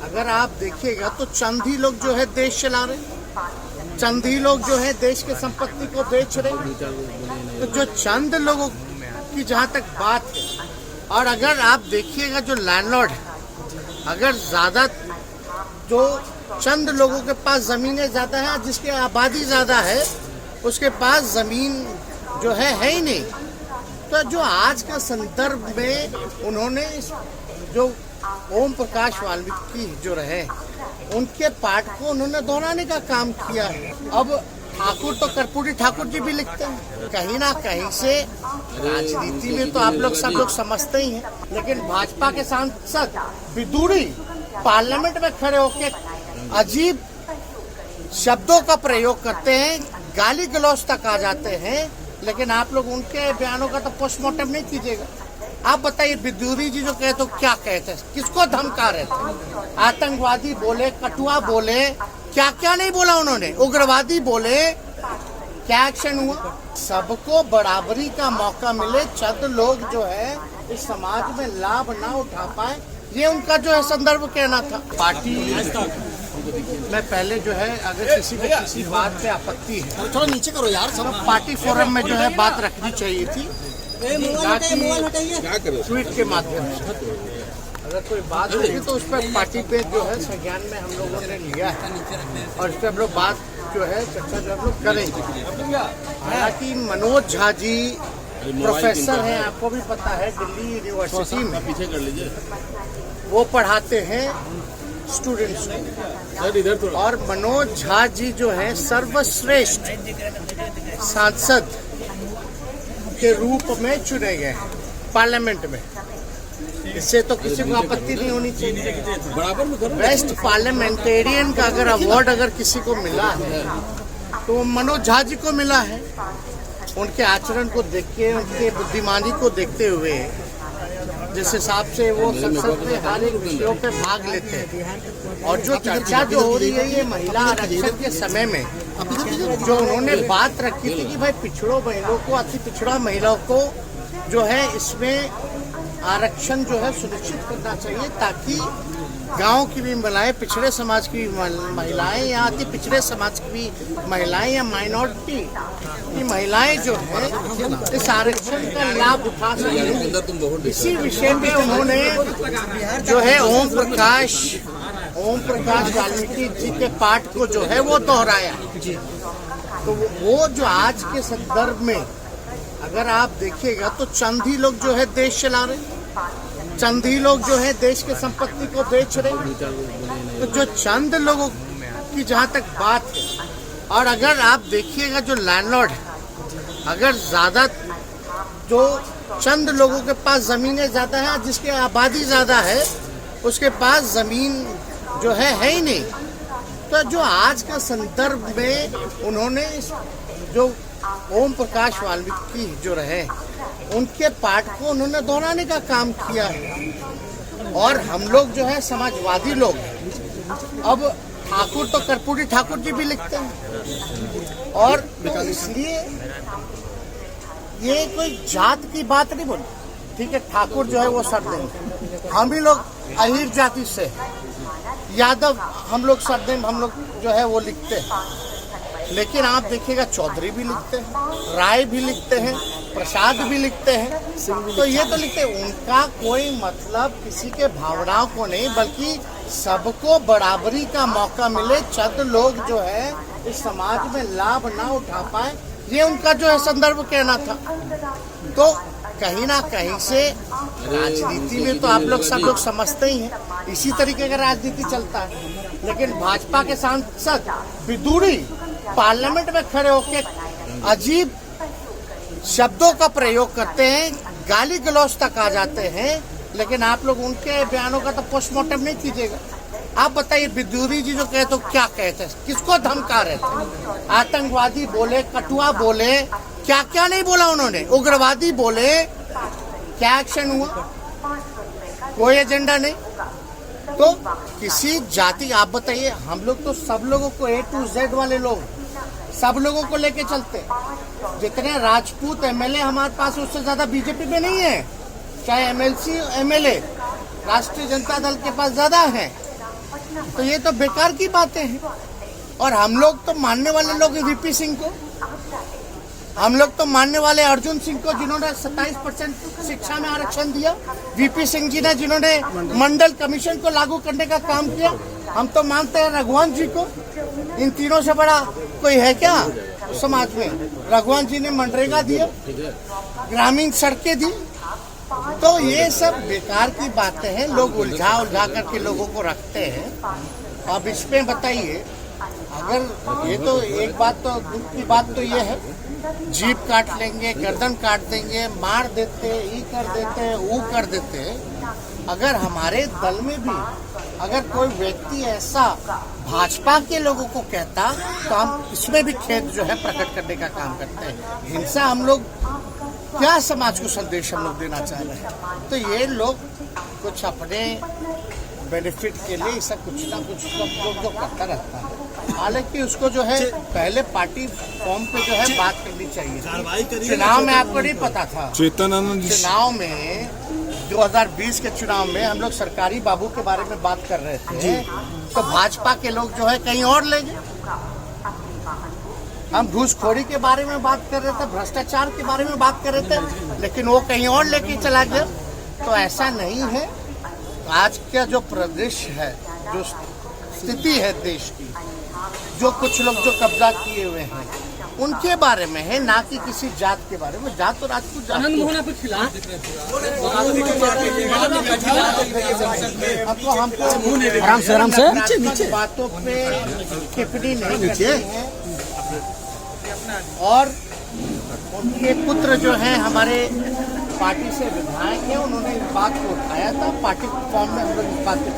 अगर आप देखिएगा तो चंद ही लोग जो है देश चला रहे, चंद ही लोग जो है देश के संपत्ति को बेच रहे। तो जो चंद लोगों की जहाँ तक बात है, और अगर आप देखिएगा जो लैंडलॉर्ड है, अगर ज़्यादा जो चंद लोगों के पास ज़मीनें ज़्यादा है, जिसकी आबादी ज़्यादा है, उसके पास ज़मीन जो है ही नहीं। तो जो आज का संदर्भ में उन्होंने जो ओम प्रकाश वाल्मीकि जो रहे, उनके पाठ को उन्होंने दोहराने का काम किया है। अब ठाकुर तो कर्पूरी ठाकुर जी भी लिखते हैं, कहीं ना कहीं से राजनीति में तो आप लोग सब लोग समझते ही हैं, लेकिन भाजपा के सांसद विदुरी पार्लियामेंट में खड़े होकर अजीब शब्दों का प्रयोग करते हैं, गाली गलौज तक आ जाते हैं, लेकिन आप लोग उनके बयानों का तो पोस्टमार्टम नहीं कीजिएगा। आप बताइए, विदुरी जी जो कहते तो क्या कहते, किसको धमका रहे थे? आतंकवादी बोले, कटुआ बोले, क्या क्या नहीं बोला उन्होंने, उग्रवादी बोले, क्या एक्शन हुआ? सबको बराबरी का मौका मिले, चंद लोग जो है इस समाज में लाभ ना उठा पाए, ये उनका जो है संदर्भ कहना था। पार्टी में पहले जो है अगर किसी को किसी बात पे आपत्ति है, थोड़ा नीचे करो यार, तो पार्टी फोरम में जो है बात रखनी चाहिए थी, ट्वीट के माध्यम से। अगर कोई बात होगी तो उस पर पार्टी पे जो है संज्ञान में हम लोगों ने लिया है, और इस पर हम लोग बात जो है चर्चा जो हम लोग करेंगे। हालांकि मनोज झा जी प्रोफेसर हैं, आपको भी पता है, दिल्ली यूनिवर्सिटी में पीछे कर लीजिए, वो पढ़ाते हैं स्टूडेंट्स को, और मनोज झा जी जो है सर्वश्रेष्ठ सांसद के रूप में चुने गए हैं पार्लियामेंट में। इससे तो किसी को आपत्ति नहीं होनी चाहिए। बराबर में करो। बेस्ट पार्लियामेंटेरियन का अगर अवार्ड अगर किसी को मिला है तो मनोज झा जी को मिला है। उनके आचरण को देख के, उनके बुद्धिमानी को देखते हुए, जिस हिसाब से वो संसद में हर एक विषयों पे भाग लेते हैं, और जो चर्चा जो हो रही है ये महिला आरक्षण के समय में जो उन्होंने बात रखी थी कि भाई पिछड़ों महिलाओं को, अति पिछड़ा महिलाओं को जो है इसमें आरक्षण जो है सुनिश्चित करना चाहिए, ताकि गांव की भी महिलाएं, पिछड़े समाज की महिलाएं, या अति पिछड़े समाज की भी महिलाएं, या माइनॉरिटी की महिलाएं जो है इस आरक्षण का लाभ उठा सकें। इसी विषय में उन्होंने जो है ओम प्रकाश वाल्मीकि जी के पाठ को जो है वो दोहराया। तो वो जो आज के संदर्भ में अगर आप देखिएगा तो चंद ही लोग जो है देश चला रहे, चंद ही लोग जो है देश के संपत्ति को बेच रहे। तो जो चंद लोगों की जहाँ तक बात है, और अगर आप देखिएगा जो लैंडलॉर्ड है, अगर ज़्यादा जो चंद लोगों के पास ज़मीनें ज़्यादा है, जिसकी आबादी ज़्यादा है, उसके पास ज़मीन जो है ही नहीं। तो जो आज का संदर्भ में उन्होंने जो ओम प्रकाश वाल्मीकि जो रहे, उनके पाठ को उन्होंने दोहराने का काम किया है। और हम लोग जो है समाजवादी लोग, अब ठाकुर तो कर्पूरी ठाकुर जी भी लिखते हैं, और तो इसलिए ये कोई जात की बात नहीं बोली। ठीक है, ठाकुर जो है वो सरनेम, हम ही लोग अहीर जाति से, यादव हम लोग सरनेम हम लोग जो है वो लिखते हैं, लेकिन आप देखिएगा चौधरी भी लिखते हैं, राय भी लिखते हैं, प्रसाद भी लिखते हैं। तो ये तो लिखते हैं, उनका कोई मतलब किसी के भावनाओं को नहीं, बल्कि सबको बराबरी का मौका मिले, चंद लोग जो है इस समाज में लाभ ना उठा पाए, ये उनका जो है संदर्भ कहना था। तो कहीं ना कहीं से राजनीति में तो आप लोग सब लोग समझते ही हैं, इसी तरीके का राजनीति चलता है, लेकिन भाजपा के सांसद विदुरी पार्लियामेंट में खड़े होकर अजीब शब्दों का प्रयोग करते हैं, गाली गलौज तक आ जाते हैं, लेकिन आप लोग उनके बयानों का तो पोस्टमार्टम नहीं कीजिएगा। आप बताइए, विदुरी जी जो कहते तो क्या कहते, किसको धमका रहे थे? आतंकवादी बोले, कटुआ बोले, क्या क्या नहीं बोला उन्होंने, उग्रवादी बोले, क्या एक्शन हुआ? कोई एजेंडा नहीं। तो किसी जाति, आप बताइए, हम लोग तो सब लोगों को A to Z वाले लोग सब लोगों को लेके चलते। जितने राजपूत एमएलए हमारे पास, उससे ज्यादा बीजेपी में नहीं है। चाहे एमएलसी एमएलए राष्ट्रीय जनता दल के पास ज्यादा है, तो ये तो बेकार की बातें हैं। और हम लोग तो मानने वाले लोग वीपी सिंह को, हम लोग तो मानने वाले अर्जुन सिंह को जिन्होंने 27% शिक्षा में आरक्षण दिया, वीपी सिंह जी ने जिन्होंने मंडल कमीशन को लागू करने का काम किया। हम तो मानते हैं रघुवंश जी को। इन तीनों से बड़ा कोई है क्या समाज में? रघुवंश जी ने मनरेगा दिया, ग्रामीण सड़कें दी। तो ये सब बेकार की बातें हैं, लोग उलझा करके लोगों को रखते हैं। अब इसमें बताइए, अगर ये तो एक बात, तो दुख की बात तो ये है, जीभ काट लेंगे, गर्दन काट देंगे, मार देते, ये कर देते, वो कर देते। अगर हमारे दल में भी अगर कोई व्यक्ति ऐसा भाजपा के लोगों को कहता, तो हम इसमें भी खेद जो है प्रकट करने का काम करते हैं। हिंसा हम लोग क्या समाज को संदेश हम लोग देना चाह रहे हैं? तो ये लोग कुछ अपने बेनिफिट के लिए ऐसा कुछ ना कुछ जो करता रहता है। हालांकि उसको जो है पहले पार्टी फॉर्म पे जो है बात करनी चाहिए। चुनाव में आपको नहीं पता था, चुनाव में 2020 के चुनाव में हम लोग सरकारी बाबू के बारे में बात कर रहे थे, तो भाजपा के लोग जो है कहीं और ले गए। हम घूसखोरी के बारे में बात कर रहे थे, भ्रष्टाचार के बारे में बात कर रहे थे, लेकिन वो कहीं और लेके चला गया। तो ऐसा नहीं है। आज का जो प्रदेश है, जो स्थिति है देश की, जो कुछ लोग जो कब्जा किए हुए हैं उनके बारे में है, ना कि किसी जात के बारे में। जात तो राजपूत जात आराम से बातों पे टिप्पणी नहीं करते हैं। और उनके पुत्र जो हैं हमारे पार्टी से विधायक हैं, उन्होंने इस बात को उठाया था। पार्टी फॉर्म में हम लोग इस बात पे